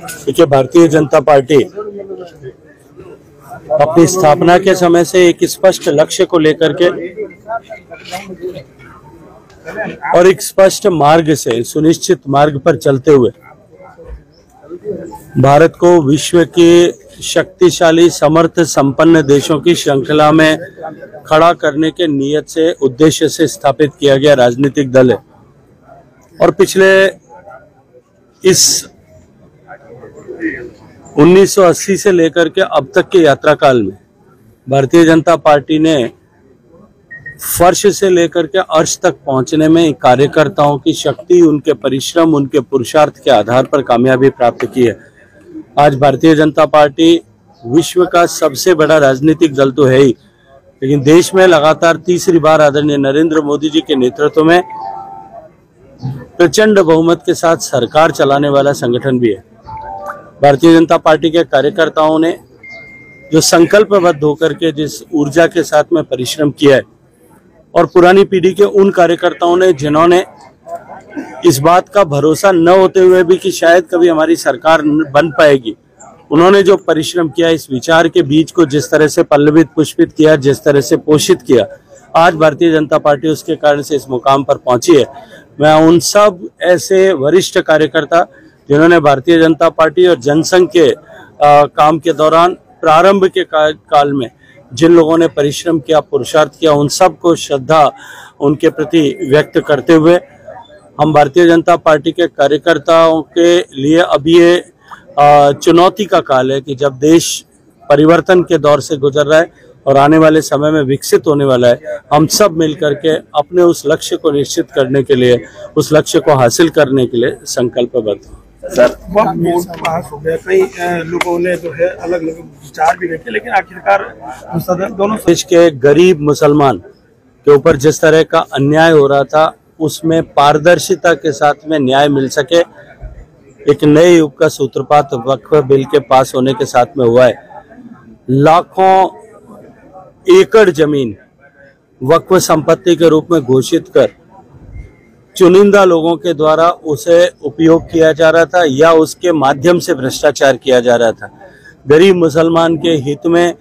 देखिए, भारतीय जनता पार्टी अपनी स्थापना के समय से एक स्पष्ट लक्ष्य को लेकर के और एक स्पष्ट मार्ग से, सुनिश्चित मार्ग पर चलते हुए भारत को विश्व के शक्तिशाली, समर्थ, संपन्न देशों की श्रृंखला में खड़ा करने के नियत से, उद्देश्य से स्थापित किया गया राजनीतिक दल है। और पिछले इस 1980 से लेकर के अब तक के यात्रा काल में भारतीय जनता पार्टी ने फर्श से लेकर के अर्श तक पहुंचने में कार्यकर्ताओं की शक्ति, उनके परिश्रम, उनके पुरुषार्थ के आधार पर कामयाबी प्राप्त की है। आज भारतीय जनता पार्टी विश्व का सबसे बड़ा राजनीतिक दल तो है ही, लेकिन देश में लगातार तीसरी बार आदरणीय नरेंद्र मोदी जी के नेतृत्व में प्रचंड बहुमत के साथ सरकार चलाने वाला संगठन भी है। भारतीय जनता पार्टी के कार्यकर्ताओं ने जो संकल्पबद्ध होकर के जिस ऊर्जा के साथ में परिश्रम किया है, और पुरानी पीढ़ी के उन कार्यकर्ताओं ने जिन्होंने इस बात का भरोसा न होते हुए भी कि शायद कभी हमारी सरकार बन पाएगी, उन्होंने जो परिश्रम किया, इस विचार के बीज को जिस तरह से पल्लवित पुष्पित किया, जिस तरह से पोषित किया, आज भारतीय जनता पार्टी उसके कारण से इस मुकाम पर पहुंची है। मैं उन सब ऐसे वरिष्ठ कार्यकर्ता जिन्होंने भारतीय जनता पार्टी और जनसंघ के काम के दौरान प्रारंभ के काल में जिन लोगों ने परिश्रम किया, पुरुषार्थ किया, उन सब को श्रद्धा उनके प्रति व्यक्त करते हुए हम भारतीय जनता पार्टी के कार्यकर्ताओं के लिए अब ये चुनौती का काल है कि जब देश परिवर्तन के दौर से गुजर रहा है और आने वाले समय में विकसित होने वाला है, हम सब मिलकर के अपने उस लक्ष्य को निश्चित करने के लिए, उस लक्ष्य को हासिल करने के लिए संकल्पबद्ध। सर, पास हो गया, कई लोगों ने जो है अलग अलग विचार भी रखे, लेकिन आखिरकार दोनों देश के गरीब मुसलमान के ऊपर जिस तरह का अन्याय हो रहा था, उसमें पारदर्शिता के साथ में न्याय मिल सके, एक नए युग का सूत्रपात वक्फ बिल के पास होने के साथ में हुआ है। लाखों एकड़ जमीन वक्फ संपत्ति के रूप में घोषित कर चुनिंदा लोगों के द्वारा उसे उपयोग किया जा रहा था या उसके माध्यम से भ्रष्टाचार किया जा रहा था। गरीब मुसलमान के हित में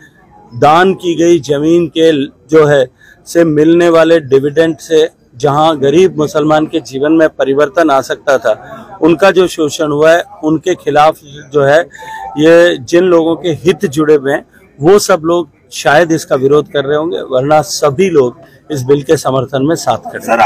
दान की गई जमीन के जो है से मिलने वाले डिविडेंड से जहां गरीब मुसलमान के जीवन में परिवर्तन आ सकता था, उनका जो शोषण हुआ है, उनके खिलाफ जो है ये जिन लोगों के हित जुड़े हुए हैं, वो सब लोग शायद इसका विरोध कर रहे होंगे, वरना सभी लोग इस बिल के समर्थन में साथ खड़े हैं।